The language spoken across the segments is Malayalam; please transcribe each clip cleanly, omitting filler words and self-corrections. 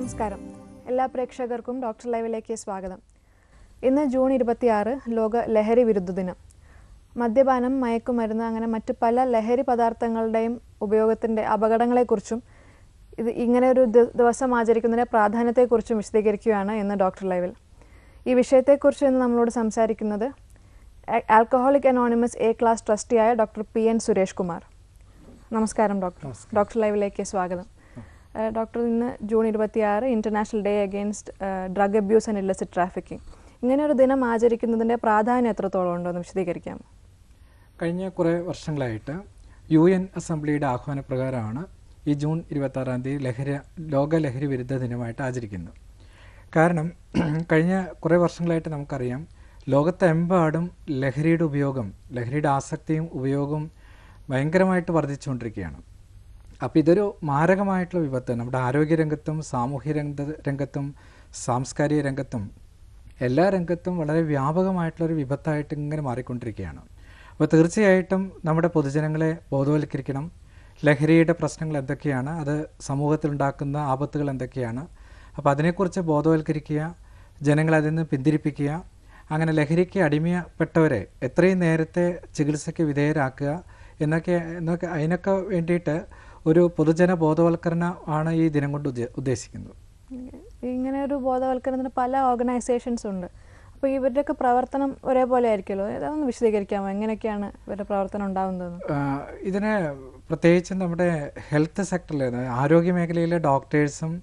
നമസ്കാരം. എല്ലാ പ്രേക്ഷകർക്കും ഡോക്ടർ ലൈവിലേക്ക് സ്വാഗതം. ഇന്ന് ജൂൺ 26 ലോക ലഹരി വിരുദ്ധ ദിനം. മദ്യപാനം, മയക്കുമരുന്ന് അങ്ങനെ മറ്റു പല ലഹരി പദാർത്ഥങ്ങളുടെയും ഉപയോഗത്തിൻ്റെ അപകടങ്ങളെക്കുറിച്ചും ഇങ്ങനെ ഒരു ദിവസം ആചരിക്കുന്നതിൻ്റെ പ്രാധാന്യത്തെക്കുറിച്ചും വിശദീകരിക്കുകയാണ് ഇന്ന് ഡോക്ടർ ലൈവിൽ. ഈ വിഷയത്തെക്കുറിച്ച് ഇന്ന് നമ്മളോട് സംസാരിക്കുന്നത് ആൽക്കഹോളിക് അനോണിമസ് എ ക്ലാസ് ട്രസ്റ്റിയായ ഡോക്ടർ PN സുരേഷ് കുമാർ. നമസ്കാരം ഡോക്ടർ. ഡോക്ടർ ലൈവിലേക്ക് സ്വാഗതം. ഡോക്ടർ, ഇന്ന് June 26 international day against drug abuse and illicit trafficking. ഇങ്ങനെ ഒരു ദിനം ആചരിക്കുന്നതിൻ്റെ പ്രാധാന്യം എത്രത്തോളം ഉണ്ടോ വിശദീകരിക്കാം? കഴിഞ്ഞ കുറേ വർഷങ്ങളായിട്ട് UN അസംബ്ലിയുടെ ആഹ്വാനപ്രകാരമാണ് ഈ ജൂൺ 26 ലോക ലഹരി വിരുദ്ധ ദിനമായിട്ട് ആചരിക്കുന്നത്. കാരണം കഴിഞ്ഞ കുറേ വർഷങ്ങളായിട്ട് നമുക്കറിയാം, ലോകത്തെമ്പാടും ലഹരിയുടെ ഉപയോഗം, ലഹരിയുടെ ആസക്തിയും ഉപയോഗവും ഭയങ്കരമായിട്ട് വർദ്ധിച്ചുകൊണ്ടിരിക്കുകയാണ്. അപ്പോൾ ഇതൊരു മാരകമായിട്ടുള്ള വിപത്ത് നമ്മുടെ ആരോഗ്യരംഗത്തും സാമൂഹ്യ രംഗത്തും സാംസ്കാരിക രംഗത്തും എല്ലാ രംഗത്തും വളരെ വ്യാപകമായിട്ടുള്ളൊരു വിപത്തായിട്ട് ഇങ്ങനെ മാറിക്കൊണ്ടിരിക്കുകയാണ്. അപ്പോൾ തീർച്ചയായിട്ടും നമ്മുടെ പൊതുജനങ്ങളെ ബോധവൽക്കരിക്കണം. ലഹരിയുടെ പ്രശ്നങ്ങൾ എന്തൊക്കെയാണ്, അത് സമൂഹത്തിലുണ്ടാക്കുന്ന ആപത്തുകൾ എന്തൊക്കെയാണ്, അപ്പോൾ അതിനെക്കുറിച്ച് ബോധവൽക്കരിക്കുക, ജനങ്ങളെ അതിൽ നിന്ന് പിന്തിരിപ്പിക്കുക. അങ്ങനെ ലഹരിക്ക് അടിമപ്പെട്ടവരെ എത്രയും നേരത്തെ ചികിത്സയ്ക്ക് വിധേയരാക്കുക എന്നൊക്കെ അതിനൊക്കെ വേണ്ടിയിട്ട് ഒരു പൊതുജന ബോധവൽക്കരണം ആണ് ഈ ദിനം കൊണ്ട് ഉദ്ദേശിക്കുന്നത്. ഇങ്ങനെ ഒരു ബോധവൽക്കരണത്തിന് പല ഓർഗനൈസേഷൻസ് ഉണ്ട്. അപ്പോൾ ഇവരുടെയൊക്കെ പ്രവർത്തനം ഒരേപോലെ ആയിരിക്കുമല്ലോ, അതൊന്ന് വിശദീകരിക്കാമോ? എങ്ങനെയൊക്കെയാണ് ഇവരുടെ പ്രവർത്തനം ഉണ്ടാകുന്നത്? ഇതിന് പ്രത്യേകിച്ചും നമ്മുടെ ഹെൽത്ത് സെക്ടറിൽ ആരോഗ്യ മേഖലയിലെ ഡോക്ടേഴ്സും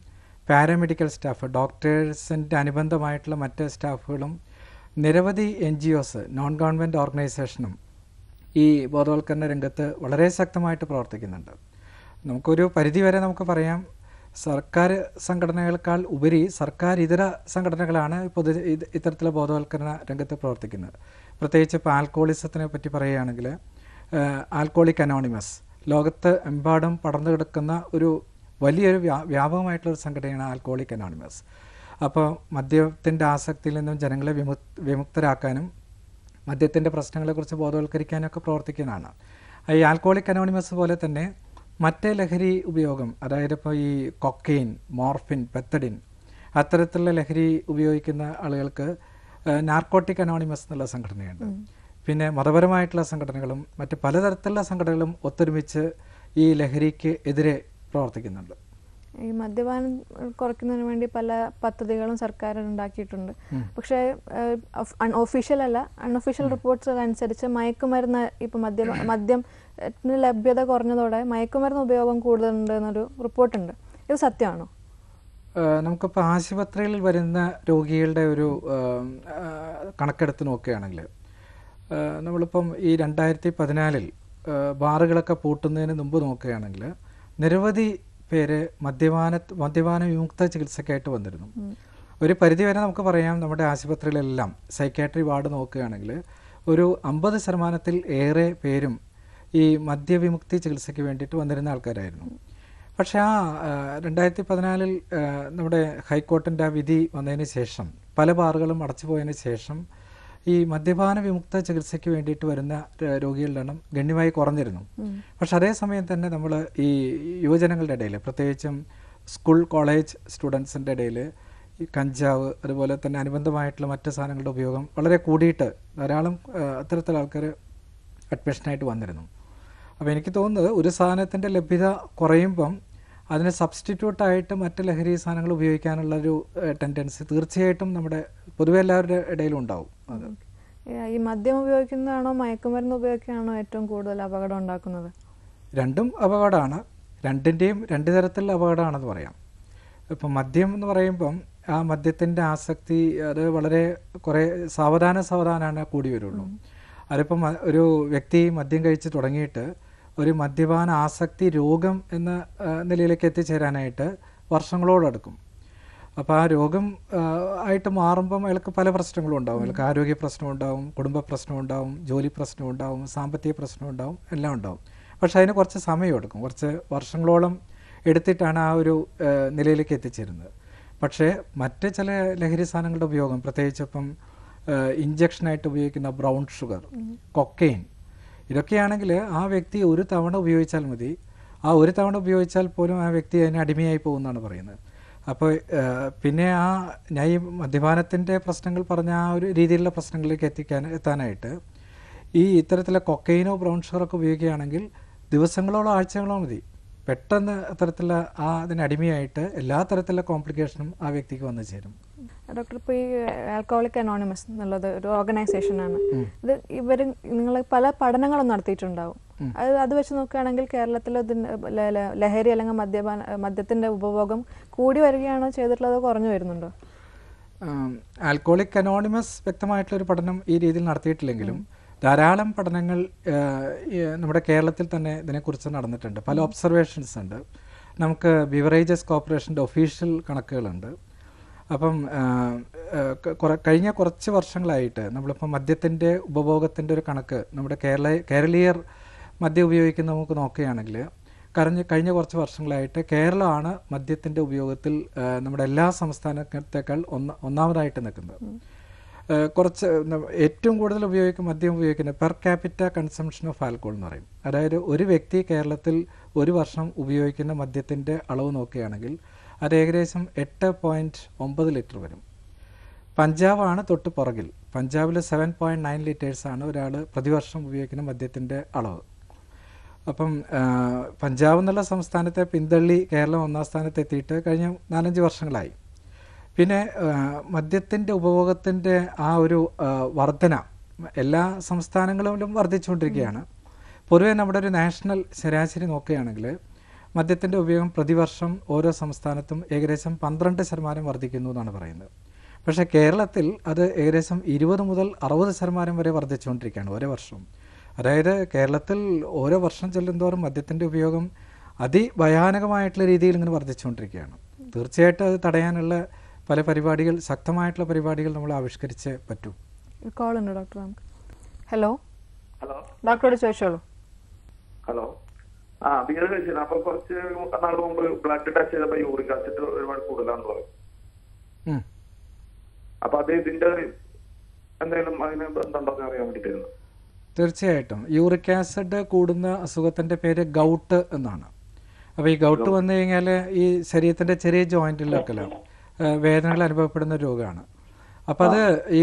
പാരാമെഡിക്കൽ സ്റ്റാഫ്, ഡോക്ടേഴ്സിൻ്റെ അനുബന്ധമായിട്ടുള്ള മറ്റ് സ്റ്റാഫുകളും നിരവധി NGOs, നോൺ ഗവൺമെൻറ് ഓർഗനൈസേഷനും ഈ ബോധവൽക്കരണ രംഗത്ത് വളരെ ശക്തമായിട്ട് പ്രവർത്തിക്കുന്നുണ്ട്. നമുക്കൊരു പരിധിവരെ നമുക്ക് പറയാം, സർക്കാർ സംഘടനകൾക്കാൾ ഉപരി സർക്കാർ ഇതര സംഘടനകളാണ് ഇത്തരത്തിലുള്ള ബോധവൽക്കരണ രംഗത്ത് പ്രവർത്തിക്കുന്നത്. പ്രത്യേകിച്ച് ഇപ്പോൾ ആൽക്കഹോളിസത്തിനെ പറ്റി പറയുകയാണെങ്കിൽ ആൽക്കഹോളിക് അനോണിമസ് ലോകത്ത് എമ്പാടും പടർന്നു കിടക്കുന്ന ഒരു വലിയൊരു വ്യാപകമായിട്ടുള്ളൊരു സംഘടനയാണ് ആൽക്കഹോളിക് അനോണിമസ്. അപ്പോൾ മദ്യത്തിൻ്റെ ആസക്തിയിൽ നിന്നും ജനങ്ങളെ വിമുക്തരാക്കാനും മദ്യത്തിൻ്റെ പ്രശ്നങ്ങളെക്കുറിച്ച് ബോധവൽക്കരിക്കാനൊക്കെ പ്രവർത്തിക്കുന്നതാണ്. ഈ ആൽക്കഹോളിക് അനോണിമസ് പോലെ തന്നെ മറ്റേ ലഹരി ഉപയോഗം, അതായത് ഇപ്പോൾ ഈ കൊക്കൈൻ, മോർഫിൻ, പെത്തഡിൻ അത്തരത്തിലുള്ള ലഹരി ഉപയോഗിക്കുന്ന ആളുകൾക്ക് നാർക്കോട്ടിക് അനോണിമസ് എന്നുള്ള സംഘടനയുണ്ട്. പിന്നെ മതപരമായിട്ടുള്ള സംഘടനകളും മറ്റ് പലതരത്തിലുള്ള സംഘടനകളും ഒത്തൊരുമിച്ച് ഈ ലഹരിക്ക് എതിരെ പ്രവർത്തിക്കുന്നുണ്ട്. ഈ മദ്യപാനം കുറയ്ക്കുന്നതിന് വേണ്ടി പല പദ്ധതികളും സർക്കാർ ഉണ്ടാക്കിയിട്ടുണ്ട്. പക്ഷേ അൺഒഫീഷ്യൽ റിപ്പോർട്ട്സ് അനുസരിച്ച് മയക്കുമരുന്ന് ഇപ്പോൾ മദ്യത്തിന് ലഭ്യത കുറഞ്ഞതോടെ മയക്കുമരുന്ന് ഉപയോഗം കൂടുതലുണ്ട് എന്നൊരു റിപ്പോർട്ടുണ്ട്. ഇത് സത്യമാണോ? നമുക്കിപ്പോൾ ആശുപത്രിയിൽ വരുന്ന രോഗികളുടെ ഒരു കണക്കെടുത്ത് നോക്കുകയാണെങ്കിൽ നമ്മളിപ്പം ഈ 2014 ബാറുകളൊക്കെ പൂട്ടുന്നതിന് മുമ്പ് നോക്കുകയാണെങ്കിൽ നിരവധി പേര് മദ്യപാന വിമുക്ത ചികിത്സയ്ക്കായിട്ട് വന്നിരുന്നു. ഒരു പരിധിവരെ നമുക്ക് പറയാം, നമ്മുടെ ആശുപത്രികളെല്ലാം സൈക്യാട്രി വാർഡ് നോക്കുകയാണെങ്കിൽ ഒരു 50% ഏറെ പേരും ഈ മദ്യവിമുക്തി ചികിത്സയ്ക്ക് വേണ്ടിയിട്ട് വന്നിരുന്ന ആൾക്കാരായിരുന്നു. പക്ഷേ ആ 2014 നമ്മുടെ ഹൈക്കോർട്ടിൻ്റെ വിധി വന്നതിന് ശേഷം പല ബാറുകളും അടച്ചുപോയതിന് ശേഷം ഈ മദ്യപാന വിമുക്ത ചികിത്സയ്ക്ക് വേണ്ടിയിട്ട് വരുന്ന രോഗികളുടെ എണ്ണം ഗണ്യമായി കുറഞ്ഞിരുന്നു. പക്ഷെ അതേസമയം തന്നെ നമ്മൾ ഈ യുവജനങ്ങളുടെ ഇടയിൽ, പ്രത്യേകിച്ചും സ്കൂൾ കോളേജ് സ്റ്റുഡൻസിൻ്റെ ഇടയിൽ ഈ കഞ്ചാവ് അതുപോലെ തന്നെ അനുബന്ധമായിട്ടുള്ള മറ്റ് സാധനങ്ങളുടെ ഉപയോഗം വളരെ കൂടിയിട്ട് ധാരാളം അത്തരത്തിലുള്ള ആൾക്കാർ അഡ്മിഷനായിട്ട് വന്നിരുന്നു. അപ്പോൾ എനിക്ക് തോന്നുന്നത് ഒരു സാധനത്തിൻ്റെ ലഭ്യത കുറയുമ്പം അതിന് സബ്സ്റ്റിറ്റ്യൂട്ടായിട്ട് മറ്റ് ലഹരി സാധനങ്ങൾ ഉപയോഗിക്കാനുള്ളൊരു ടെൻഡൻസി തീർച്ചയായിട്ടും നമ്മുടെ പൊതുവെ എല്ലാവരുടെ ഇടയിലും ഉണ്ടാവും. അത് ഈ മദ്യം ഉപയോഗിക്കുന്നതാണോ മയക്കുമരുന്ന് ഉപയോഗിക്കുകയാണോ ഏറ്റവും കൂടുതൽ അപകടം ഉണ്ടാക്കുന്നത്? രണ്ടും അപകടമാണ്. രണ്ടിൻ്റെയും രണ്ട് തരത്തിലുള്ള അപകടമാണെന്ന് പറയാം. ഇപ്പം മദ്യം എന്ന് പറയുമ്പം ആ മദ്യത്തിൻ്റെ ആസക്തി അത് വളരെ കുറേ സാവധാനമാണ് കൂടി വരുള്ളൂ. അതിപ്പം ഒരു വ്യക്തി മദ്യം കഴിച്ച് തുടങ്ങിയിട്ട് ഒരു മദ്യപാന ആസക്തി രോഗം എന്ന നിലയിലേക്ക് എത്തിച്ചേരാനായിട്ട് വർഷങ്ങളോടെടുക്കും. അപ്പോൾ ആ രോഗം ആയിട്ട് മാറുമ്പം അയാൾക്ക് പല പ്രശ്നങ്ങളും ഉണ്ടാവും. അയാൾക്ക് ആരോഗ്യ പ്രശ്നമുണ്ടാവും, കുടുംബ പ്രശ്നമുണ്ടാവും, ജോലി പ്രശ്നമുണ്ടാവും, സാമ്പത്തിക പ്രശ്നമുണ്ടാവും, എല്ലാം ഉണ്ടാവും. പക്ഷെ അതിന് കുറച്ച് സമയമെടുക്കും, കുറച്ച് വർഷങ്ങളോളം എടുത്തിട്ടാണ് ആ ഒരു നിലയിലേക്ക് എത്തിച്ചേരുന്നത്. പക്ഷേ മറ്റ് ചില ലഹരി സാധനങ്ങളുടെ ഉപയോഗം, പ്രത്യേകിച്ച് ഇപ്പം ഇഞ്ചക്ഷനായിട്ട് ഉപയോഗിക്കുന്ന ബ്രൗൺ ഷുഗർ, കൊക്കൈൻ, ഇതൊക്കെയാണെങ്കിൽ ആ വ്യക്തി ഒരു തവണ ഉപയോഗിച്ചാൽ മതി. ആ ഒരു തവണ ഉപയോഗിച്ചാൽ പോലും ആ വ്യക്തി അതിന് അടിമയായി പോകുമെന്നാണ് പറയുന്നത്. അപ്പോൾ പിന്നെ ഞാൻ ഈ മദ്യപാനത്തിൻ്റെ പ്രശ്നങ്ങൾ പറഞ്ഞ ആ ഒരു രീതിയിലുള്ള പ്രശ്നങ്ങളിലേക്ക് എത്താനായിട്ട് ഈ ഇത്തരത്തിലുള്ള കൊക്കൈനോ ബ്രൗൺ ഷുഗറൊക്കെ ഉപയോഗിക്കുകയാണെങ്കിൽ ദിവസങ്ങളോളം ആഴ്ചകളോ മതി പെട്ടെന്ന് അത്തരത്തിലുള്ള അതിനടിമയായിട്ട് എല്ലാ തരത്തിലുള്ള കോംപ്ലിക്കേഷനും ആ വ്യക്തിക്ക് വന്നു ചേരും. ഡോക്ടർ, ഇപ്പോൾ ഈ ആൽക്കഹോളിക് അനോണിമസ് എന്നുള്ളത് ഒരു ഓർഗനൈസേഷനാണ്. ഇത് നിങ്ങൾ പല പഠനങ്ങളും നടത്തിയിട്ടുണ്ടാവും. അത് വെച്ച് നോക്കുകയാണെങ്കിൽ കേരളത്തിൽ ലഹരി അല്ലെങ്കിൽ മദ്യത്തിൻ്റെ ഉപഭോഗം കൂടി വരികയാണോ ചെയ്തിട്ടുള്ളത്, കുറഞ്ഞു വരുന്നുണ്ടോ? ആൽക്കഹോളിക് അനോണിമസ് വ്യക്തമായിട്ടുള്ളൊരു പഠനം ഈ രീതിയിൽ നടത്തിയിട്ടില്ലെങ്കിലും ധാരാളം പഠനങ്ങൾ നമ്മുടെ കേരളത്തിൽ തന്നെ ഇതിനെക്കുറിച്ച് നടന്നിട്ടുണ്ട്. പല ഒബ്സർവേഷൻസ് ഉണ്ട്. നമുക്ക് ബിവറേജസ് കോർപ്പറേഷൻ്റെ ഒഫീഷ്യൽ കണക്കുകളുണ്ട്. അപ്പം കഴിഞ്ഞ കുറച്ച് വർഷങ്ങളായിട്ട് നമ്മളിപ്പോൾ മദ്യത്തിൻ്റെ ഉപഭോഗത്തിൻ്റെ ഒരു കണക്ക് നമ്മുടെ കേരളീയർ മദ്യം ഉപയോഗിക്കുന്ന നമുക്ക് നോക്കുകയാണെങ്കിൽ കഴിഞ്ഞ കുറച്ച് വർഷങ്ങളായിട്ട് കേരളമാണ് മദ്യത്തിൻ്റെ ഉപയോഗത്തിൽ നമ്മുടെ എല്ലാ സംസ്ഥാനത്തേക്കാൾ ഒന്നാമതായിട്ട് നിൽക്കുന്നത്. ഏറ്റവും കൂടുതൽ മദ്യം ഉപയോഗിക്കുന്നത് per capita consumption of alcohol എന്ന് പറയും. അതായത് ഒരു വ്യക്തി കേരളത്തിൽ ഒരു വർഷം ഉപയോഗിക്കുന്ന മദ്യത്തിൻ്റെ അളവ് നോക്കുകയാണെങ്കിൽ അത് ഏകദേശം 8.9 ലിറ്റർ വരും. പഞ്ചാബാണ് തൊട്ട് പുറകിൽ. പഞ്ചാബിൽ 7.9 ലിറ്റേഴ്സാണ് ഒരാൾ പ്രതിവർഷം ഉപയോഗിക്കുന്ന മദ്യത്തിൻ്റെ അളവ്. അപ്പം പഞ്ചാബ് എന്നുള്ള സംസ്ഥാനത്തെ പിന്തള്ളി കേരളം ഒന്നാം സ്ഥാനത്ത് എത്തിയിട്ട് കഴിഞ്ഞ 4-5 വർഷങ്ങളായി. പിന്നെ മദ്യത്തിൻ്റെ ഉപഭോഗത്തിൻ്റെ ആ ഒരു വർധന എല്ലാ സംസ്ഥാനങ്ങളിലും വർദ്ധിച്ചുകൊണ്ടിരിക്കുകയാണ്. പൊതുവെ നമ്മുടെ ഒരു നാഷണൽ ശരാശരി നോക്കുകയാണെങ്കിൽ മദ്യത്തിൻ്റെ ഉപയോഗം പ്രതിവർഷം ഓരോ സംസ്ഥാനത്തും ഏകദേശം 12% വർദ്ധിക്കുന്നു എന്നാണ് പറയുന്നത്. പക്ഷേ കേരളത്തിൽ അത് ഏകദേശം 20 മുതൽ 60% വരെ വർദ്ധിച്ചുകൊണ്ടിരിക്കുകയാണ് ഓരോ വർഷവും. അതായത് കേരളത്തിൽ ഓരോ വർഷം ചെല്ലുന്തോറും മദ്യത്തിൻ്റെ ഉപയോഗം അതിഭയാനകമായിട്ടുള്ള രീതിയിൽ ഇങ്ങനെ വർദ്ധിച്ചുകൊണ്ടിരിക്കുകയാണ്. തീർച്ചയായിട്ടും അത് തടയാനുള്ള പല പരിപാടികൾ, ശക്തമായിട്ടുള്ള പരിപാടികൾ നമ്മൾ ആവിഷ്കരിച്ചേ പറ്റൂ. കോൾ ഉണ്ട് ഡോക്ടർ. നമുക്ക് ഹലോ ഡോക്ടറോട് ചോദിച്ചോളൂ. ഹലോ, ബിയർ കഴിച്ചത്. അപ്പൊ കുറച്ച് നാൾ മുമ്പ് ബ്ലഡ് ടെസ്റ്റ് ചെയ്തപ്പോ യൂറിക് ആസിഡ് ഒരുപാട് കൂടുതലാണെന്ന് പറയും. അപ്പൊ അത് ഇതിന്റെ എന്തെങ്കിലും അതിന് ബന്ധമുണ്ടോ അറിയാൻ വേണ്ടിട്ടായിരുന്നു. തീർച്ചയായിട്ടും യൂറിക് ആസിഡ് കൂടുന്ന അസുഖത്തിൻ്റെ പേര് ഗൗട്ട് എന്നാണ്. അപ്പോൾ ഈ ഗൗട്ട് വന്നു കഴിഞ്ഞാൽ ഈ ശരീരത്തിൻ്റെ ചെറിയ ജോയിൻറ്റിലൊക്കെ വേദനകൾ അനുഭവപ്പെടുന്ന രോഗമാണ്. അപ്പോൾ അത് ഈ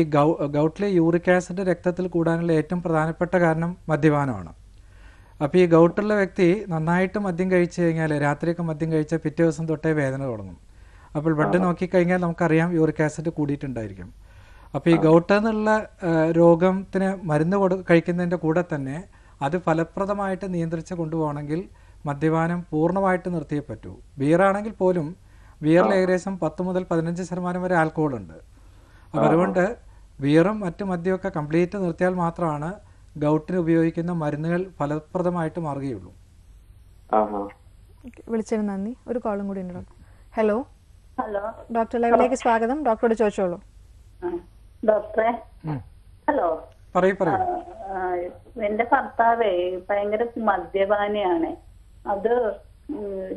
ഗൗട്ടിലെ യൂറിക് ആസിഡ് രക്തത്തിൽ കൂടാനുള്ള ഏറ്റവും പ്രധാനപ്പെട്ട കാരണം മദ്യപാനമാണ്. അപ്പോൾ ഈ ഗൗട്ടുള്ള വ്യക്തി നന്നായിട്ട് മദ്യം കഴിച്ചു കഴിഞ്ഞാൽ, രാത്രിയൊക്കെ മദ്യം കഴിച്ചാൽ പിറ്റേ ദിവസം തൊട്ടേ വേദന തുടങ്ങും. അപ്പോൾ ബ്ലഡ് നോക്കിക്കഴിഞ്ഞാൽ നമുക്കറിയാം യൂറിക് ആസിഡ് കൂടിയിട്ടുണ്ടായിരിക്കും. അപ്പോൾ ഈ ഗൗട്ട് എന്നുള്ള രോഗത്തിന് മരുന്ന് കഴിക്കുന്നതിൻ്റെ കൂടെ തന്നെ അത് ഫലപ്രദമായിട്ട് നിയന്ത്രിച്ച് കൊണ്ടുപോകണമെങ്കിൽ മദ്യപാനം പൂർണ്ണമായിട്ട് നിർത്തിയേ പറ്റൂ. ബിയറാണെങ്കിൽ പോലും ബിയറിൽ ഏകദേശം 10 മുതൽ 15% വരെ ആൽക്കഹോൾ ഉണ്ട്. അപ്പോൾ അതുകൊണ്ട് ബിയറും മറ്റു മദ്യമൊക്കെ കംപ്ലീറ്റ് നിർത്തിയാൽ മാത്രമാണ് ഗൗട്ടിന് ഉപയോഗിക്കുന്ന മരുന്നുകൾ ഫലപ്രദമായിട്ട് മാറുകയുള്ളൂ. വിളിച്ചതിന് നന്ദി. ഒരു കോളും കൂടി ഉണ്ട് ഡോക്ടർ. ഹലോ ഡോക്ടർ ലൈവിലേക്ക് സ്വാഗതം. ഡോക്ടറോട് ചോദിച്ചോളൂ. ഡോക്ടറെ, ഹലോ. പറയൂ. എന്റെ ഭർത്താവേ ഭയങ്കര മദ്യപാനിയാണ്. അത്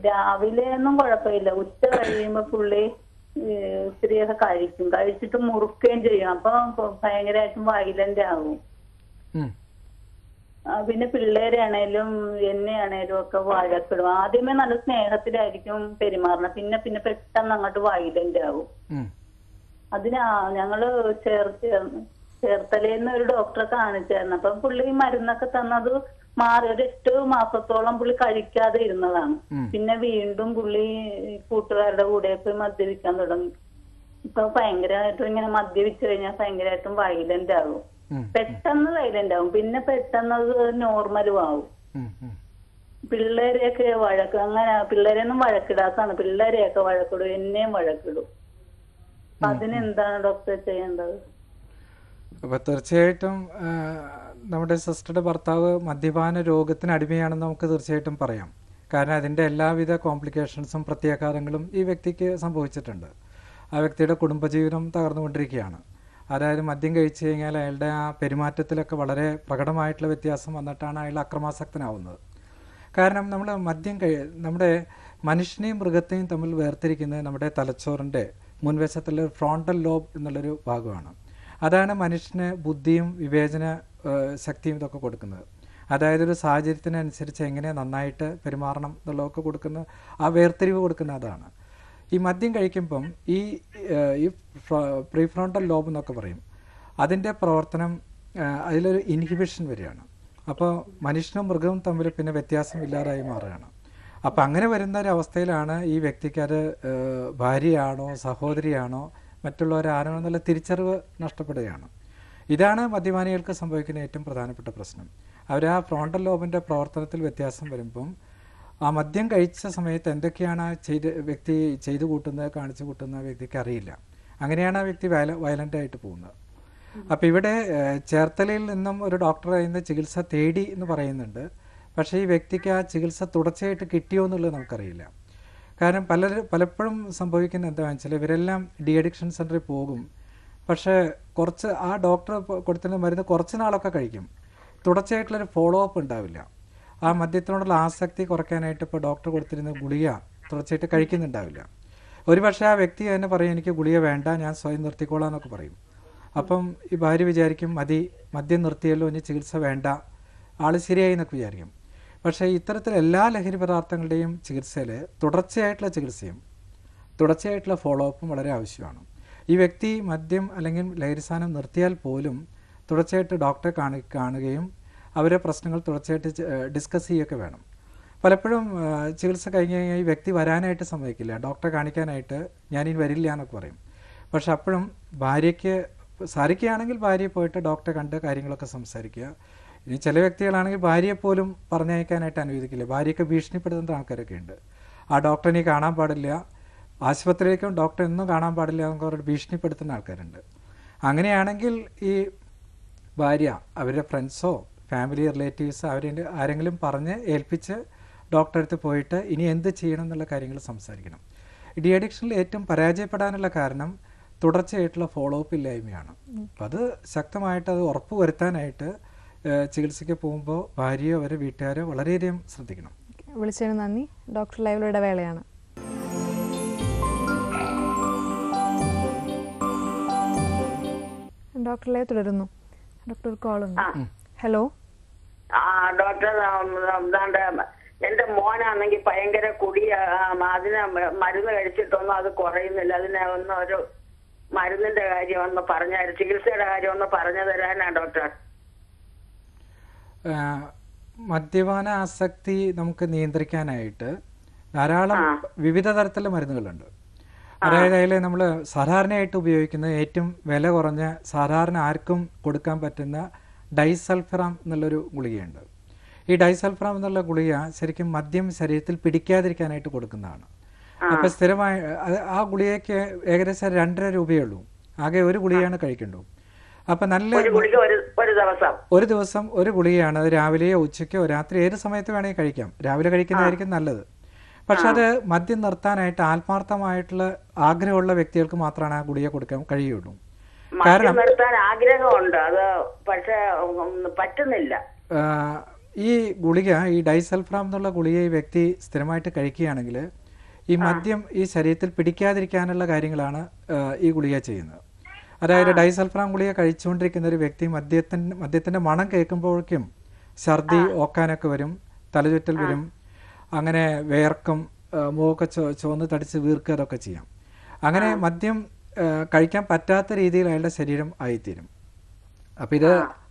രാവിലെ ഒന്നും കുഴപ്പമില്ല, ഉച്ച കഴിയുമ്പോ പുള്ളി ഇത്തിരിയൊക്കെ കഴിച്ചിട്ട് മുറുക്കുകയും ചെയ്യും. അപ്പൊ ഭയങ്കരമായിട്ടും വയലന്റ് ആകും. പിന്നെ പിള്ളേരാണേലും എന്നെയാണേലും ഒക്കെ വഴക്കിടും. ആദ്യമേ നല്ല സ്നേഹത്തിലായിരിക്കും പെരുമാറണം, പിന്നെ പെട്ടെന്ന് അങ്ങോട്ട് വയലന്റ് ആകും. ഞങ്ങള് ചേർത്തലേന്ന് ഒരു ഡോക്ടറെ കാണിച്ചായിരുന്നു. അപ്പൊ പുള്ളി മരുന്നൊക്കെ തന്നത് മാറി. ഒരു 8 മാസത്തോളം പുള്ളി കഴിക്കാതെ ഇരുന്നതാണ്. പിന്നെ വീണ്ടും പുള്ളി കൂട്ടുകാരുടെ കൂടെയൊക്കെ മദ്യപിക്കാൻ തുടങ്ങി. ഇപ്പൊ ഭയങ്കരമായിട്ടും ഇങ്ങനെ മദ്യപിച്ചു കഴിഞ്ഞാൽ ഭയങ്കരമായിട്ടും വയലന്റ് ആകും. പെട്ടെന്ന് വയലന്റ് ആകും, പിന്നെ പെട്ടെന്ന് അത് നോർമലും ആവും. പിള്ളേരെയൊക്കെ അങ്ങനെ പിള്ളേരെയൊന്നും വഴക്കിടാത്താണ്, പിള്ളേരെയൊക്കെ വഴക്കിടും, എന്നെയും വഴക്കിടും. അതിനെന്താണ് ഡോക്ടർ ചെയ്യേണ്ടത്? അപ്പോൾ തീർച്ചയായിട്ടും നമ്മുടെ സിസ്റ്ററുടെ ഭർത്താവ് മദ്യപാന രോഗത്തിന് അടിമയാണെന്ന് നമുക്ക് തീർച്ചയായിട്ടും പറയാം. കാരണം അതിൻ്റെ എല്ലാവിധ കോംപ്ലിക്കേഷൻസും പ്രത്യാഘാതങ്ങളും ഈ വ്യക്തിക്ക് സംഭവിച്ചിട്ടുണ്ട്. ആ വ്യക്തിയുടെ കുടുംബജീവനം തകർന്നുകൊണ്ടിരിക്കുകയാണ്. അതായത് മദ്യം കഴിച്ചു കഴിഞ്ഞാൽ അയാളുടെ ആ പെരുമാറ്റത്തിലൊക്കെ വളരെ പ്രകടമായിട്ടുള്ള വ്യത്യാസം വന്നിട്ടാണ് അയാൾ അക്രമാസക്തനാവുന്നത്. കാരണം നമ്മൾ നമ്മുടെ മനുഷ്യനെയും മൃഗത്തെയും തമ്മിൽ വേർതിരിക്കുന്നത് നമ്മുടെ തലച്ചോറിൻ്റെ മുൻവശത്തുള്ള ഫ്രോണ്ടൽ ലോബ് എന്നുള്ളൊരു ഭാഗമാണ്. അതാണ് മനുഷ്യന് ബുദ്ധിയും വിവേചന ശക്തിയും ഇതൊക്കെ കൊടുക്കുന്നത്. അതായത് ഒരു സാഹചര്യത്തിനനുസരിച്ച് എങ്ങനെ നന്നായിട്ട് പെരുമാറണം എന്നുള്ളതൊക്കെ കൊടുക്കുന്ന ആ വേർതിരിവ് കൊടുക്കുന്ന അതാണ്. ഈ മദ്യം കഴിക്കുമ്പം ഈ പ്രീഫ്രോണ്ടൽ ലോബ് എന്നൊക്കെ പറയും, അതിൻ്റെ പ്രവർത്തനം അതിലൊരു ഇൻഹിബിഷൻ വരികയാണ്. അപ്പോൾ മനുഷ്യനും മൃഗവും തമ്മിൽ പിന്നെ വ്യത്യാസമില്ലാതായി മാറുകയാണ്. അപ്പം അങ്ങനെ വരുന്ന ഒരു അവസ്ഥയിലാണ് ഈ വ്യക്തിക്ക് അത് ഭാര്യയാണോ സഹോദരിയാണോ മറ്റുള്ളവരാണോ എന്നുള്ള തിരിച്ചറിവ് നഷ്ടപ്പെടുകയാണ്. ഇതാണ് മദ്യപാനികൾക്ക് സംഭവിക്കുന്ന ഏറ്റവും പ്രധാനപ്പെട്ട പ്രശ്നം. അവർ ആ ഫ്രോണ്ടൽ ലോബിൻ്റെ പ്രവർത്തനത്തിൽ വ്യത്യാസം വരുമ്പം ആ മദ്യം കഴിച്ച സമയത്ത് എന്തൊക്കെയാണ് വ്യക്തി ചെയ്തു കൂട്ടുന്നത് കാണിച്ചു കൂട്ടുന്ന വ്യക്തിക്ക് അറിയില്ല. അങ്ങനെയാണ് ആ വ്യക്തി വയലൻ്റായിട്ട് പോകുന്നത്. അപ്പോൾ ഇവിടെ ചേർത്തലയിൽ നിന്നും ഒരു ഡോക്ടർ അതിന് ചികിത്സ തേടി എന്ന് പറയുന്നുണ്ട്. പക്ഷേ ഈ വ്യക്തിക്ക് ആ ചികിത്സ തുടർച്ചയായിട്ട് കിട്ടിയോ എന്നുള്ളത് നമുക്കറിയില്ല. കാരണം പലപ്പോഴും സംഭവിക്കുന്ന എന്താണെന്ന് വെച്ചാൽ ഇവരെല്ലാം ഡി അഡിക്ഷൻ സെൻ്ററിൽ പോകും. പക്ഷേ കുറച്ച് ആ ഡോക്ടർ കൊടുത്തിരുന്ന മരുന്ന് കുറച്ച് നാളൊക്കെ കഴിക്കും, തുടർച്ചയായിട്ടുള്ളൊരു ഫോളോ അപ്പ് ഉണ്ടാവില്ല. ആ മദ്യത്തിനോടുള്ള ആസക്തി കുറയ്ക്കാനായിട്ട് ഇപ്പോൾ ഡോക്ടർ കൊടുത്തിരുന്ന ഗുളിക തുടർച്ചയായിട്ട് കഴിക്കുന്നുണ്ടാവില്ല. ഒരുപക്ഷെ ആ വ്യക്തി തന്നെ പറയും എനിക്ക് ഗുളിക വേണ്ട, ഞാൻ സ്വയം നിർത്തിക്കോളാം എന്നൊക്കെ പറയും. അപ്പം ഈ ഭാര്യ വിചാരിക്കും മദ്യം നിർത്തിയല്ലോ, ഇനി ചികിത്സ വേണ്ട, ആൾ ശരിയായി എന്നൊക്കെ വിചാരിക്കും. പക്ഷേ ഇത്തരത്തിൽ എല്ലാ ലഹരി പദാർത്ഥങ്ങളുടെയും ചികിത്സയിൽ തുടർച്ചയായിട്ടുള്ള ചികിത്സയും തുടർച്ചയായിട്ടുള്ള ഫോളോ അപ്പും വളരെ ആവശ്യമാണ്. ഈ വ്യക്തി മദ്യം അല്ലെങ്കിൽ ലഹരി സാധനം നിർത്തിയാൽ പോലും തുടർച്ചയായിട്ട് ഡോക്ടറെ കാണുകയും അവരെ പ്രശ്നങ്ങൾ തുടർച്ചയായിട്ട് ഡിസ്കസ് ചെയ്യുകയൊക്കെ വേണം. പലപ്പോഴും ചികിത്സ കഴിഞ്ഞ് കഴിഞ്ഞാൽ ഈ വ്യക്തി വരാനായിട്ട് സമ്മതിക്കില്ല, ഡോക്ടറെ കാണിക്കാനായിട്ട് ഞാനിനി വരില്ല എന്നൊക്കെ പറയും. പക്ഷെ അപ്പോഴും ഭാര്യയ്ക്ക് സാധിക്കുകയാണെങ്കിൽ ഭാര്യയെ പോയിട്ട് ഡോക്ടറെ കണ്ട് കാര്യങ്ങളൊക്കെ സംസാരിക്കുക. ഇനി ചില വ്യക്തികളാണെങ്കിൽ ഭാര്യയെ പോലും പറഞ്ഞയക്കാനായിട്ട് അനുവദിക്കില്ല, ഭാര്യയൊക്കെ ഭീഷണിപ്പെടുത്തുന്ന ആൾക്കാരൊക്കെ ഉണ്ട്. ആ ഡോക്ടറിനെ കാണാൻ പാടില്ല, ആശുപത്രിയിലേക്കും ഡോക്ടറെ ഒന്നും കാണാൻ പാടില്ല എന്നൊക്കെ അവരോട് ഭീഷണിപ്പെടുത്തുന്ന ആൾക്കാരുണ്ട്. അങ്ങനെയാണെങ്കിൽ ഈ ഭാര്യ അവരുടെ ഫ്രണ്ട്സോ ഫാമിലി റിലേറ്റീവ്സോ ആരെങ്കിലും പറഞ്ഞ് ഏൽപ്പിച്ച് ഡോക്ടറെ അടുത്ത് പോയിട്ട് ഇനി എന്ത് ചെയ്യണം എന്നുള്ള കാര്യങ്ങൾ സംസാരിക്കണം. ഡി അഡിക്ഷനിൽ ഏറ്റവും പരാജയപ്പെടാനുള്ള കാരണം തുടർച്ചയായിട്ടുള്ള ഫോളോ അപ്പ് ഇല്ലായ്മയാണ്. അപ്പം അത് ശക്തമായിട്ട് അത് ഉറപ്പ് വരുത്താനായിട്ട് ചികിത്സയ്ക്ക് പോകുമ്പോൾ ഭാര്യയോ അവരെ വീട്ടുകാരോ വളരെയധികം ശ്രദ്ധിക്കണം. വിളിച്ചതിന് നന്ദി. ഡോക്ടർ ലൈവിൽ ഇടവേളയാണ്. ഡോക്ടർ ലൈവ് തുടരുന്നു. ഡോക്ടർ കോൾ ഉണ്ട്. ഹലോ ഡോക്ടർ, എന്റെ മോനാണെങ്കിൽ ഭയങ്കര കുടിയ, അതിന് മരുന്ന് കഴിച്ചിട്ടൊന്നും അത് കുറയുന്നില്ല. അതിനെ ഒന്ന് ഒരു മരുന്നിന്റെ കാര്യം ഒന്ന് പറഞ്ഞു, ചികിത്സയുടെ കാര്യം ഒന്ന് പറഞ്ഞു തരാനാ ഡോക്ടർ. മദ്യപാന ആസക്തി നമുക്ക് നിയന്ത്രിക്കാനായിട്ട് ധാരാളം വിവിധ തരത്തിലുള്ള മരുന്നുകളുണ്ട്. അതായത് അതിൽ നമ്മൾ സാധാരണയായിട്ട് ഉപയോഗിക്കുന്ന ഏറ്റവും വില കുറഞ്ഞ സാധാരണ ആർക്കും കൊടുക്കാൻ പറ്റുന്ന ഡൈസൾഫറാം എന്നുള്ളൊരു ഗുളികയുണ്ട്. ഈ ഡൈസൾഫറാം എന്നുള്ള ഗുളിക ശരിക്കും മദ്യം ശരീരത്തിൽ പിടിക്കാതിരിക്കാനായിട്ട് കൊടുക്കുന്നതാണ്. അപ്പം സ്ഥിരമായി ആ ഗുളികയ്ക്ക് ഏകദേശം 2.5 രൂപയേ ഉള്ളൂ. ആകെ ഒരു ഗുളികയാണ് കഴിക്കേണ്ടത്. അപ്പം നല്ല ഒരു ദിവസം ഒരു ഗുളികയാണ്. അത് രാവിലെയോ ഉച്ചയ്ക്കോ രാത്രി ഏത് സമയത്ത് വേണമെങ്കിൽ കഴിക്കാം. രാവിലെ കഴിക്കുന്നതായിരിക്കും നല്ലത്. പക്ഷെ അത് മദ്യം നിർത്താനായിട്ട് ആത്മാർത്ഥമായിട്ടുള്ള ആഗ്രഹമുള്ള വ്യക്തികൾക്ക് മാത്രമാണ് ആ ഗുളിക കൊടുക്കാൻ കഴിയുള്ളൂ. കാരണം ആഗ്രഹമുണ്ട്, അത് പക്ഷേ പറ്റുന്നില്ല. ഈ ഗുളിക, ഈ ഡൈസൾഫറാം എന്നുള്ള ഗുളിക ഈ വ്യക്തി സ്ഥിരമായിട്ട് കഴിക്കുകയാണെങ്കിൽ ഈ മദ്യം ഈ ശരീരത്തിൽ പിടിക്കാതിരിക്കാനുള്ള കാര്യങ്ങളാണ് ഈ ഗുളിക ചെയ്യുന്നത്. അതായത് ഡൈസൾഫറാം ഗുളിക കഴിച്ചുകൊണ്ടിരിക്കുന്ന ഒരു വ്യക്തി മദ്യത്തിൻ്റെ മണം കേൾക്കുമ്പോഴേക്കും ഛർദി, ഓക്കാനൊക്കെ വരും, തലചുറ്റൽ വരും, അങ്ങനെ വേർക്കും, മുഖമൊക്കെ ചുവന്ന് തടിച്ച് വീർക്കുക, അതൊക്കെ ചെയ്യാം. അങ്ങനെ മദ്യം കഴിക്കാൻ പറ്റാത്ത രീതിയിൽ അയാളുടെ ശരീരം ആയിത്തീരും. അപ്പോൾ ഇത്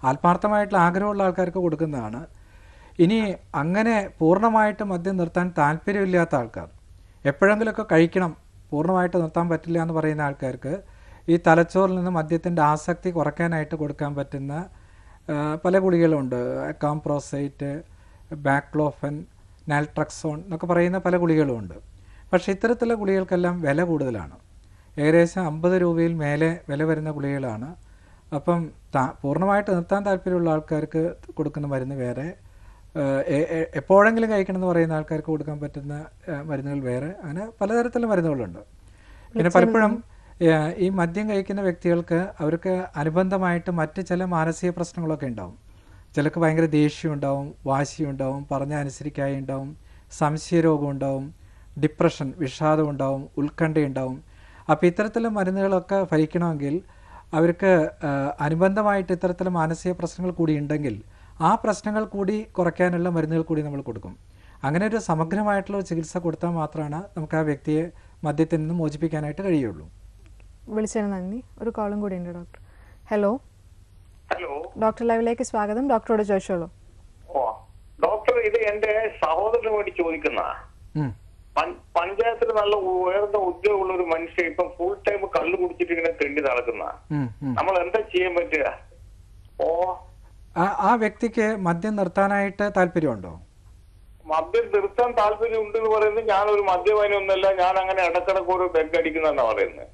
ആത്മാർത്ഥമായിട്ടുള്ള ആഗ്രഹമുള്ള ആൾക്കാർക്ക് കൊടുക്കുന്നതാണ്. ഇനി അങ്ങനെ പൂർണ്ണമായിട്ട് മദ്യം നിർത്താൻ താല്പര്യമില്ലാത്ത ആൾക്കാർ, എപ്പോഴെങ്കിലുമൊക്കെ കഴിക്കണം, പൂർണ്ണമായിട്ട് നിർത്താൻ പറ്റില്ല എന്ന് പറയുന്ന ആൾക്കാർക്ക് ഈ തലച്ചോറിൽ നിന്ന് മദ്യത്തിൻ്റെ ആസക്തി കുറയ്ക്കാനായിട്ട് കൊടുക്കാൻ പറ്റുന്ന പല ഗുളികളുണ്ട്. കാംപ്രോസൈറ്റ്, ബാക്ലോഫൻ, നാൽട്രക്സോൺ എന്നൊക്കെ പറയുന്ന പല ഗുളികളുമുണ്ട്. പക്ഷേ ഇത്തരത്തിലുള്ള ഗുളികൾക്കെല്ലാം വില കൂടുതലാണ്. ഏകദേശം 50 രൂപയിൽ മേലെ വില വരുന്ന ഗുളികളാണ്. അപ്പം പൂർണ്ണമായിട്ട് നിർത്താൻ താല്പര്യമുള്ള ആൾക്കാർക്ക് കൊടുക്കുന്ന മരുന്ന് വേറെ, എപ്പോഴെങ്കിലും കഴിക്കണമെന്ന് പറയുന്ന ആൾക്കാർക്ക് കൊടുക്കാൻ പറ്റുന്ന മരുന്നുകൾ വേറെ, അങ്ങനെ പലതരത്തിലുള്ള മരുന്നുകളുണ്ട്. പിന്നെ പലപ്പോഴും ഈ മദ്യം കഴിക്കുന്ന വ്യക്തികൾക്ക് അവർക്ക് അനുബന്ധമായിട്ട് മറ്റ് ചില മാനസിക പ്രശ്നങ്ങളൊക്കെ ഉണ്ടാവും. ചിലർക്ക് ഭയങ്കര ദേഷ്യം ഉണ്ടാവും, വാശി ഉണ്ടാവും, പറഞ്ഞാൽ അനുസരിക്കായി ഉണ്ടാവും, സംശയരോഗം ഉണ്ടാവും, ഡിപ്രഷൻ, വിഷാദം ഉണ്ടാവും, ഉത്കണ്ഠയുണ്ടാവും. അപ്പോൾ ഇത്തരത്തിലുള്ള മരുന്നുകളൊക്കെ ഫലിക്കണമെങ്കിൽ അവർക്ക് അനുബന്ധമായിട്ട് ഇത്തരത്തിലുള്ള മാനസിക പ്രശ്നങ്ങൾ കൂടി ഉണ്ടെങ്കിൽ ആ പ്രശ്നങ്ങൾ കൂടി കുറയ്ക്കാനുള്ള മരുന്നുകൾ കൂടി നമ്മൾ കൊടുക്കും. അങ്ങനെ ഒരു സമഗ്രമായിട്ടുള്ള ഒരു ചികിത്സ കൊടുത്താൽ മാത്രമാണ് നമുക്ക് ആ വ്യക്തിയെ മദ്യത്തിൽ നിന്ന് മോചിപ്പിക്കാനായിട്ട് കഴിയുള്ളൂ. വിളിച്ചതിന് നന്ദി. ഒരു കോളും കൂടി ഉണ്ട് ഡോക്ടർ. ഹലോ ഹലോ ഡോക്ടർ ലൈവിലേക്ക് സ്വാഗതം. ഡോക്ടറോട് ചോദിച്ചോളൂ. ഡോക്ടർ, ഇത് എന്റെ സഹോദരന് വേണ്ടി ചോദിക്കുന്ന പഞ്ചായത്തിൽ നല്ല ഉയർന്ന ഉദ്യോഗമുള്ള ഒരു മനുഷ്യൻ ഇപ്പം ഫുൾ ടൈം കള്ളു കുടിച്ചിട്ട് ഇങ്ങനെ തെണ്ടി നടക്കുന്ന, നമ്മൾ എന്താ ചെയ്യാൻ പറ്റുക? ആ വ്യക്തിക്ക് മദ്യം നിർത്താനായിട്ട് താല്പര്യമുണ്ടോ? മദ്യം നിർത്താൻ താല്പര്യം ഉണ്ട് എന്ന് പറയുന്നത്, ഞാനൊരു മദ്യപാനി ഒന്നല്ല, ഞാൻ അങ്ങനെ ഇടക്കിടക്ക് ഒരു ബെഗ് അടിക്കുന്ന പറയുന്നത്.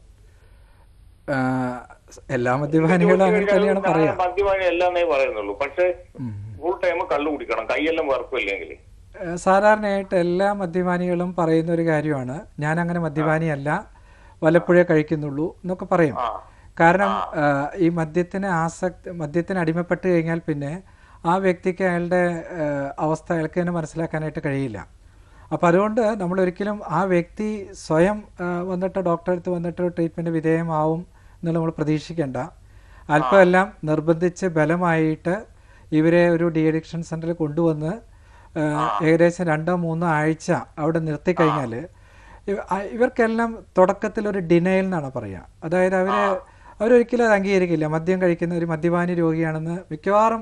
എല്ലാ മദ്യപാനികളും അങ്ങനെ തന്നെയാണ് പറയാ. മദ്യപാനി എല്ലാന്നേ പറയുന്നുള്ളൂ, പക്ഷെ ഫുൾ ടൈം കള്ളു കുടിക്കണം, കൈയെല്ലാം വറക്കില്ലെങ്കിൽ. സാധാരണയായിട്ട് എല്ലാ മദ്യപാനികളും പറയുന്ന ഒരു കാര്യമാണ്, ഞാൻ അങ്ങനെ മദ്യപാനിയല്ല, വല്ലപ്പോഴേ കഴിക്കുന്നുള്ളൂ എന്നൊക്കെ പറയും. കാരണം ഈ മദ്യത്തിന് അടിമപ്പെട്ട് കഴിഞ്ഞാൽ പിന്നെ ആ വ്യക്തിക്ക് അയാളുടെ അവസ്ഥ അയാൾക്ക് തന്നെ മനസ്സിലാക്കാനായിട്ട് കഴിയില്ല. അപ്പം അതുകൊണ്ട് നമ്മളൊരിക്കലും ആ വ്യക്തി സ്വയം വന്നിട്ട് ഡോക്ടറെ അടുത്ത് വന്നിട്ട് ട്രീറ്റ്മെൻറ്റ് വിധേയമാവും എന്നുള്ള നമ്മൾ പ്രതീക്ഷിക്കേണ്ട. അല്പമെല്ലാം നിർബന്ധിച്ച് ബലമായിട്ട് ഇവരെ ഒരു ഡി അഡിക്ഷൻ സെൻ്ററിൽ കൊണ്ടുവന്ന് ഏകദേശം 2-3 ആഴ്ച അവിടെ നിർത്തിക്കഴിഞ്ഞാൽ ഇവർക്കെല്ലാം തുടക്കത്തിൽ ഒരു ഡിനയൽ എന്നാണ് പറയുക. അതായത് അവരൊരിക്കലും അത് അംഗീകരിക്കില്ല. മദ്യം കഴിക്കുന്ന ഒരു മദ്യപാനി രോഗിയാണെന്ന് മിക്കവാറും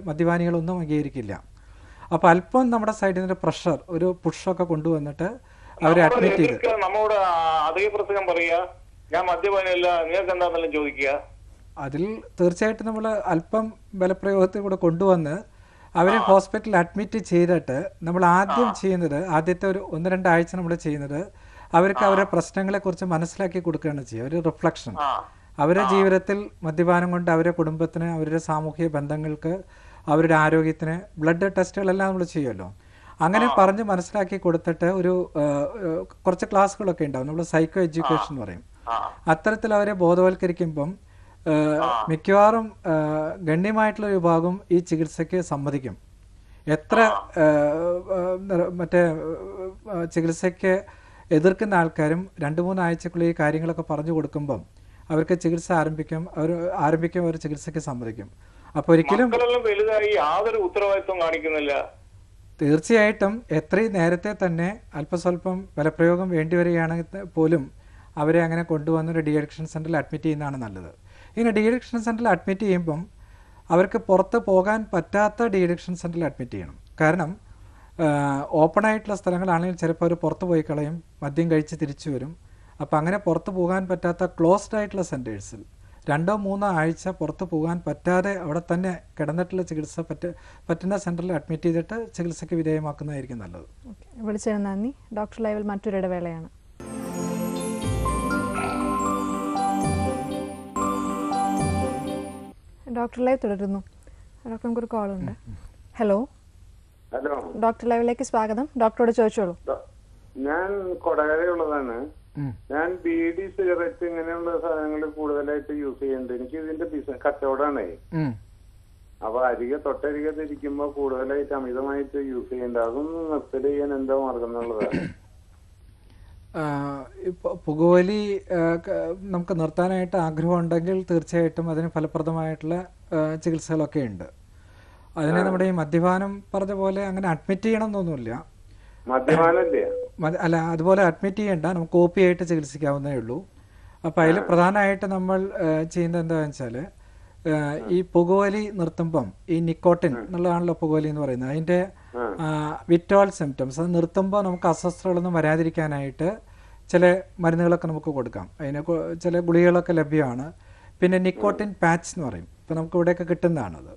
മദ്യപാനികളൊന്നും അംഗീകരിക്കില്ല. അപ്പോൾ അല്പം നമ്മുടെ സൈഡിൽ നിന്ന് പ്രഷർ, ഒരു പുഷൊക്കെ കൊണ്ടുവന്നിട്ട് അവരെ അഡ്മിറ്റ് ചെയ്ത് നമ്മോട് അതേ പ്രസംഗം പറയുക, ഞാൻ മദ്യപാനിയല്ല, നിങ്ങൾക്ക് എന്താണെന്നെല്ലാം ചോദിക്കുക. അതിൽ തീർച്ചയായിട്ടും നമ്മൾ അല്പം ബലപ്രയോഗത്തിൽ കൂടെ കൊണ്ടുവന്ന് അവരെ ഹോസ്പിറ്റലിൽ അഡ്മിറ്റ് ചെയ്തിട്ട് നമ്മൾ ആദ്യം ചെയ്യുന്നത്, ആദ്യത്തെ ഒരു 1-2 ആഴ്ച നമ്മൾ ചെയ്യുന്നത് അവർക്ക് അവരുടെ പ്രശ്നങ്ങളെക്കുറിച്ച് മനസ്സിലാക്കി കൊടുക്കുകയാണ് ചെയ്യുക. ഒരു റിഫ്ലക്ഷൻ, അവരുടെ ജീവിതത്തിൽ മദ്യപാനം കൊണ്ട് അവരുടെ കുടുംബത്തിന്, അവരുടെ സാമൂഹിക ബന്ധങ്ങൾക്ക്, അവരുടെ ആരോഗ്യത്തിന് ബ്ലഡ് ടെസ്റ്റുകളെല്ലാം നമ്മൾ ചെയ്യുമല്ലോ. അങ്ങനെ പറഞ്ഞ് മനസ്സിലാക്കി കൊടുത്തിട്ട് ഒരു കുറച്ച് ക്ലാസ്സുകളൊക്കെ ഉണ്ടാവും, നമ്മൾ സൈക്കോ എഡ്യൂക്കേഷൻ എന്ന് പറയും. അത്തരത്തിൽ അവരെ ബോധവൽക്കരിക്കുമ്പം മിക്കവാറും ഗണ്യമായിട്ടുള്ള വിഭാഗം ഈ ചികിത്സയ്ക്ക് സമ്മതിക്കും. എത്ര ചികിത്സയ്ക്ക് എതിർക്കുന്ന ആൾക്കാരും 2-3 ആഴ്ചക്കുള്ളിൽ ഈ കാര്യങ്ങളൊക്കെ പറഞ്ഞു കൊടുക്കുമ്പം അവർക്ക് ചികിത്സ ആരംഭിക്കും അവർ ചികിത്സയ്ക്ക് സമ്മതിക്കും. അപ്പോൾ ഒരിക്കലും യാതൊരു ഉത്തരവാദിത്വം കാണിക്കുന്നില്ല. തീർച്ചയായിട്ടും എത്രയും നേരത്തെ തന്നെ അല്പസ്വല്പം ബലപ്രയോഗം വേണ്ടിവരികയാണെങ്കിൽ പോലും അവരെ അങ്ങനെ കൊണ്ടുവന്ന് ഒരു ഡി അഡിക്ഷൻ സെൻ്ററിൽ അഡ്മിറ്റ് ചെയ്യുന്നതാണ് നല്ലത്. ഇങ്ങനെ ഡി അഡിക്ഷൻ സെൻ്ററിൽ അഡ്മിറ്റ് ചെയ്യുമ്പം അവർക്ക് പുറത്ത് പോകാൻ പറ്റാത്ത ഡി അഡിക്ഷൻ സെൻ്ററിൽ അഡ്മിറ്റ് ചെയ്യണം. കാരണം ഓപ്പൺ ആയിട്ടുള്ള സ്ഥലങ്ങളാണെങ്കിൽ ചിലപ്പോൾ അവർ പുറത്ത് പോയി കളയും, മദ്യം കഴിച്ച് തിരിച്ചു വരും. അപ്പോൾ അങ്ങനെ പുറത്ത് പോകാൻ പറ്റാത്ത ക്ലോസ്ഡ് ആയിട്ടുള്ള സെൻറ്റേഴ്സിൽ 2-3 ആഴ്ച പുറത്ത് പോകാൻ പറ്റാതെ അവിടെ തന്നെ കിടന്നിട്ടുള്ള ചികിത്സ പറ്റുന്ന സെൻറ്ററിൽ അഡ്മിറ്റ് ചെയ്തിട്ട് ചികിത്സയ്ക്ക് വിധേയമാക്കുന്നതായിരിക്കും നല്ലത്. വിളിച്ചതിന് നന്ദി. ഡോക്ടർ ലൈവിൽ മറ്റൊരു ഇടവേളയാണ്. ഡോക്ടർ ലൈവ് തുടരുന്നു. ഡോക്ടർ നമുക്കൊരു കോളുണ്ട്. ഹലോ ഹലോ ഡോക്ടർ ലൈവിലേക്ക് സ്വാഗതം. ഡോക്ടറോട് ചോദിച്ചോളൂ. ഞാൻ കൊടകരയുള്ളതാണ്. ഞാൻ ബീഡി, സിഗരറ്റ് ഇങ്ങനെയുള്ള സാധനങ്ങൾ കൂടുതലായിട്ട് യൂസ് ചെയ്യുന്നുണ്ട്. എനിക്ക് ഇതിന്റെ കച്ചവടമാണേ. അപ്പൊ തൊട്ടരികത്തിരിക്കുമ്പോ കൂടുതലായിട്ട് അമിതമായിട്ട് യൂസ് ചെയ്യണ്ട, അതൊന്ന് നിർത്തൽ ചെയ്യാൻ എന്താ മാർഗം എന്നുള്ളതാണ്. ഇപ്പോൾ പുകവലി നമുക്ക് നിർത്താനായിട്ട് ആഗ്രഹം ഉണ്ടെങ്കിൽ തീർച്ചയായിട്ടും അതിന് ഫലപ്രദമായിട്ടുള്ള ചികിത്സകളൊക്കെ ഉണ്ട്. അതിനെ നമ്മുടെ ഈ മദ്യപാനം പറഞ്ഞ പോലെ അങ്ങനെ അഡ്മിറ്റ് ചെയ്യണമെന്നൊന്നുമില്ല. അല്ല, അതുപോലെ അഡ്മിറ്റ് ചെയ്യേണ്ട, നമുക്ക് OP ആയിട്ട് ചികിത്സിക്കാവുന്നേ ഉള്ളൂ. അപ്പോൾ അതിൽ പ്രധാനമായിട്ട് നമ്മൾ ചെയ്യുന്നത് എന്താണെന്ന് വെച്ചാൽ, ഈ പുകവലി നിർത്തുമ്പം ഈ നിക്കോട്ടിൻ എന്നുള്ളതാണല്ലോ പുകവലി എന്ന് പറയുന്നത്, അതിൻ്റെ വിറ്റോൾ സിംറ്റംസ്, അത് നിർത്തുമ്പോൾ നമുക്ക് അസ്വസ്ഥതകളൊന്നും വരാതിരിക്കാനായിട്ട് ചില മരുന്നുകളൊക്കെ നമുക്ക് കൊടുക്കാം. അതിന് ചില ഗുളികകളൊക്കെ ലഭ്യമാണ്. പിന്നെ നിക്കോട്ടിൻ പാച്ച് എന്ന് പറയും, ഇപ്പോൾ നമുക്ക് ഇവിടെയൊക്കെ കിട്ടുന്നതാണത്.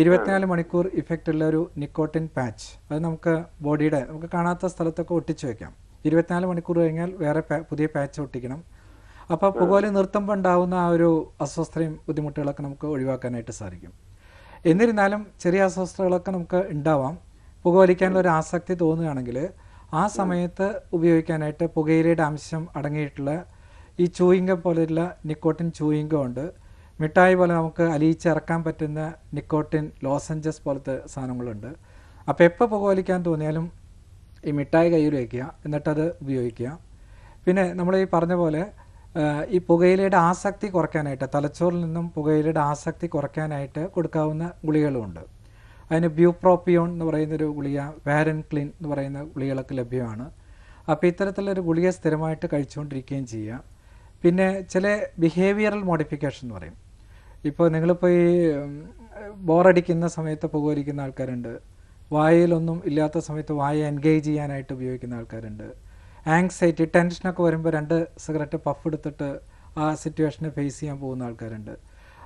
24 മണിക്കൂർ ഇഫക്റ്റ് ഉള്ള ഒരു നിക്കോട്ടിൻ പാച്ച്, അത് നമുക്ക് ബോഡിയുടെ നമുക്ക് കാണാത്ത സ്ഥലത്തൊക്കെ ഒട്ടിച്ചു വയ്ക്കാം. 24 മണിക്കൂർ കഴിഞ്ഞാൽ വേറെ പുതിയ പാച്ച് ഒട്ടിക്കണം. അപ്പോൾ പുകവലി നിർത്തുമ്പോൾ ഉണ്ടാകുന്ന ആ ഒരു അസ്വസ്ഥതയും ബുദ്ധിമുട്ടുകളൊക്കെ നമുക്ക് ഒഴിവാക്കാനായിട്ട് സാധിക്കും. എന്നിരുന്നാലും ചെറിയ അസ്വസ്ഥതകളൊക്കെ നമുക്ക് ഉണ്ടാവാം. പുകവലിക്കാനുള്ള ഒരു ആസക്തി തോന്നുകയാണെങ്കിൽ ആ സമയത്ത് ഉപയോഗിക്കാനായിട്ട് പുകയിലയുടെ അംശം അടങ്ങിയിട്ടുള്ള ഈ ചൂയിങ്കം പോലെയുള്ള നിക്കോട്ടിൻ ചൂയിങ്കം ഉണ്ട്. മിഠായി പോലെ നമുക്ക് അലിയിച്ചിറക്കാൻ പറ്റുന്ന നിക്കോട്ടിൻ ലോസഞ്ചസ് പോലത്തെ സാധനങ്ങളുണ്ട്. അപ്പോൾ എപ്പോൾ പുകവലിക്കാൻ തോന്നിയാലും ഈ മിഠായി കയ്യിൽ വയ്ക്കുക, എന്നിട്ടത് ഉപയോഗിക്കുക. പിന്നെ നമ്മൾ ഈ പറഞ്ഞ പോലെ ഈ പുകയിലയുടെ ആസക്തി കുറയ്ക്കാനായിട്ട്, തലച്ചോറിൽ നിന്നും പുകയിലയുടെ ആസക്തി കുറയ്ക്കാനായിട്ട് കൊടുക്കാവുന്ന ഗുളികളുമുണ്ട്. അതിന് ബ്യൂപ്രോപ്പിയോൺ എന്ന് പറയുന്നൊരു ഗുളിക, വാരൻക്ലിൻ എന്ന് പറയുന്ന ഗുളികളൊക്കെ ലഭ്യമാണ്. അപ്പോൾ ഇത്തരത്തിലൊരു ഗുളിക സ്ഥിരമായിട്ട് കഴിച്ചുകൊണ്ടിരിക്കുകയും ചെയ്യുക. പിന്നെ ചില ബിഹേവിയറൽ മോഡിഫിക്കേഷൻ എന്ന് പറയും. ഇപ്പോൾ നിങ്ങളിപ്പോൾ ഈ ബോറടിക്കുന്ന സമയത്ത് പുകവലിക്കുന്ന ആൾക്കാരുണ്ട്, വായയിലൊന്നും ഇല്ലാത്ത സമയത്ത് വായ എൻഗേജ് ചെയ്യാനായിട്ട് ഉപയോഗിക്കുന്ന ആൾക്കാരുണ്ട്, ആങ്സൈറ്റി ടെൻഷനൊക്കെ വരുമ്പോൾ 2 സിഗരറ്റ് പഫ് എടുത്തിട്ട് ആ സിറ്റുവേഷനെ ഫേസ് ചെയ്യാൻ പോകുന്ന ആൾക്കാരുണ്ട്.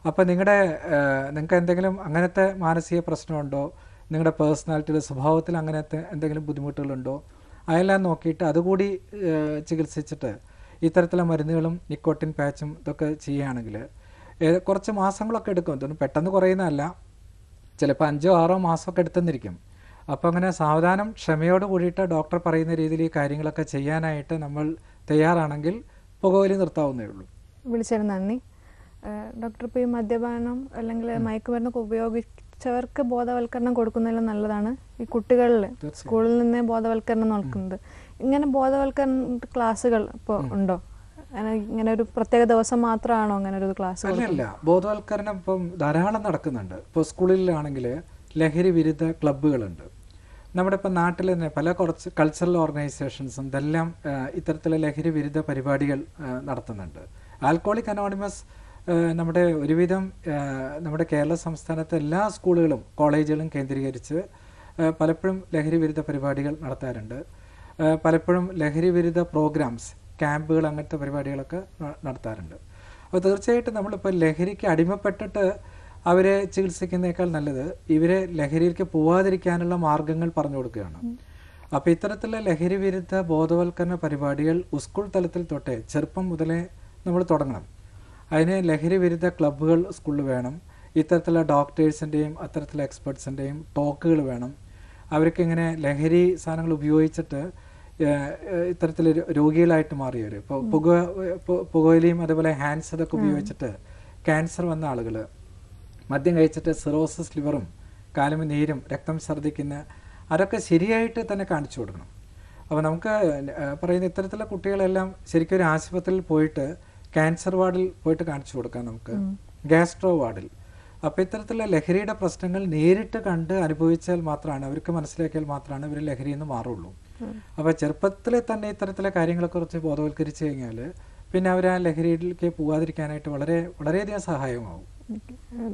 അപ്പോൾ നിങ്ങൾക്ക് എന്തെങ്കിലും അങ്ങനത്തെ മാനസിക പ്രശ്നമുണ്ടോ, നിങ്ങളുടെ പേഴ്സണാലിറ്റിയുടെ സ്വഭാവത്തിൽ അങ്ങനത്തെ എന്തെങ്കിലും ബുദ്ധിമുട്ടുകളുണ്ടോ, അതെല്ലാം നോക്കിയിട്ട് അതുകൂടി ചികിത്സിച്ചിട്ട് ഇത്തരത്തിലുള്ള മരുന്നുകളും നിക്കോട്ടിൻ പാച്ചും ഇതൊക്കെ ചെയ്യുകയാണെങ്കിൽ കുറച്ച് മാസങ്ങളൊക്കെ എടുക്കും. ഇതൊന്നും പെട്ടെന്ന് കുറയുന്നതല്ല, ചിലപ്പോൾ 5-6 മാസമൊക്കെ എടുത്തെന്നിരിക്കും. അപ്പോൾ അങ്ങനെ സാവധാനം ക്ഷമയോട് കൂടിയിട്ട് ഡോക്ടർ പറയുന്ന രീതിയിൽ ഈ കാര്യങ്ങളൊക്കെ ചെയ്യാനായിട്ട് നമ്മൾ തയ്യാറാണെങ്കിൽ പുകവലി നിർത്താവുന്നേ ഉള്ളൂ. വിളിച്ചതിന് നന്ദി. ഡോക്ടർ, ഇപ്പോൾ ഈ മദ്യപാനം അല്ലെങ്കിൽ മയക്കുമരുന്നൊക്കെ ഉപയോഗിച്ചവർക്ക് ബോധവൽക്കരണം കൊടുക്കുന്നതിലും നല്ലതാണ് ഈ കുട്ടികളിൽ സ്കൂളിൽ നിന്നേ ബോധവൽക്കരണം നടക്കുന്നത്. ഇങ്ങനെ ബോധവൽക്കരണ ക്ലാസ്സുകൾ ഇപ്പോൾ ഉണ്ടോ? ഇങ്ങനെ ഒരു പ്രത്യേക ദിവസം മാത്രമാണോ അങ്ങനെ ഒരു ക്ലാസ്? അല്ല, ബോധവൽക്കരണം ഇപ്പം ധാരാളം നടക്കുന്നുണ്ട്. ഇപ്പോൾ സ്കൂളിലാണെങ്കിൽ ലഹരി വിരുദ്ധ ക്ലബ്ബുകളുണ്ട്. നമ്മുടെ ഇപ്പം നാട്ടിൽ തന്നെ കുറച്ച് കൾച്ചറൽ ഓർഗനൈസേഷൻസും ഇതെല്ലാം ഇത്തരത്തിലുള്ള ലഹരി വിരുദ്ധ പരിപാടികൾ നടത്തുന്നുണ്ട്. ആൽക്കോളിക് അനോണിമസ് നമ്മുടെ ഒരുവിധം നമ്മുടെ കേരള സംസ്ഥാനത്തെ എല്ലാ സ്കൂളുകളും കോളേജുകളും കേന്ദ്രീകരിച്ച് പലപ്പോഴും ലഹരി വിരുദ്ധ പരിപാടികൾ നടത്താറുണ്ട്. പലപ്പോഴും ലഹരി വിരുദ്ധ പ്രോഗ്രാംസ്, ക്യാമ്പുകൾ, അങ്ങനത്തെ പരിപാടികളൊക്കെ നടത്താറുണ്ട്. അപ്പോൾ തീർച്ചയായിട്ടും നമ്മളിപ്പോൾ ലഹരിക്ക് അടിമപ്പെട്ടിട്ട് അവരെ ചികിത്സിക്കുന്നതിനേക്കാൾ നല്ലത് ഇവരെ ലഹരിയിലേക്ക് പോവാതിരിക്കാനുള്ള മാർഗങ്ങൾ പറഞ്ഞു കൊടുക്കുകയാണ്. അപ്പോൾ ഇത്തരത്തിലുള്ള ലഹരി വിരുദ്ധ ബോധവൽക്കരണ പരിപാടികൾ സ്കൂൾ തലത്തിൽ തൊട്ടേ ചെറുപ്പം മുതലേ നമ്മൾ തുടങ്ങണം. അതിന് ലഹരി വിരുദ്ധ ക്ലബ്ബുകൾ സ്കൂളിൽ വേണം. ഇത്തരത്തിലുള്ള ഡോക്ടേഴ്സിൻ്റെയും അത്തരത്തിലുള്ള എക്സ്പെർട്സിൻ്റെയും ടോക്കുകൾ വേണം. അവർക്ക് ഇങ്ങനെ ലഹരി സാധനങ്ങൾ ഉപയോഗിച്ചിട്ട് ഇത്തരത്തിൽ രോഗികളായിട്ട് മാറിയവർ, ഇപ്പോൾ പുകവലിയും അതുപോലെ ഹാൻഡ്സ് ഇതൊക്കെ ഉപയോഗിച്ചിട്ട് ക്യാൻസർ വന്ന ആളുകൾ, മദ്യം കഴിച്ചിട്ട് സിറോസിസ് ലിവറും കാലുമ നീരും രക്തം ഛർദ്ദിക്കുന്ന, അതൊക്കെ ശരിയായിട്ട് തന്നെ കാണിച്ചു കൊടുക്കണം. അപ്പോൾ നമുക്ക് പറയുന്ന ഇത്തരത്തിലുള്ള കുട്ടികളെല്ലാം ശരിക്കും ഒരു ആശുപത്രിയിൽ പോയിട്ട് ക്യാൻസർ വാർഡിൽ പോയിട്ട് കാണിച്ചു കൊടുക്കാം, നമുക്ക് ഗ്യാസ്ട്രോ വാർഡിൽ. അപ്പോൾ ഇത്തരത്തിലുള്ള ലഹരിയുടെ പ്രശ്നങ്ങൾ നേരിട്ട് കണ്ട് അനുഭവിച്ചാൽ മാത്രമാണ്, അവർക്ക് മനസ്സിലാക്കിയാൽ മാത്രമാണ് ഇവർ ലഹരിയിൽ നിന്ന് മാറുള്ളൂ. അപ്പോൾ ചെറുപ്പത്തിൽ തന്നെ ഇത്തരത്തിലെ കാര്യങ്ങളെക്കുറിച്ച് ബോധവൽക്കരിച്ചു കഴിഞ്ഞാൽ പിന്നെ അവർ ആ ലഹരിയിലേക്ക് പോകാതിരിക്കാനായിട്ട് വളരെയധികം സഹായമാവും.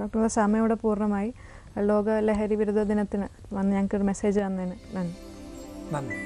ഡോക്ടറുടെ സമയോടെ പൂർണ്ണമായി. ലോക ലഹരി വിരുദ്ധ ദിനത്തിന് വന്ന് ഞങ്ങൾക്കൊരു മെസ്സേജ് തന്നതിന് നന്ദി. നന്ദി.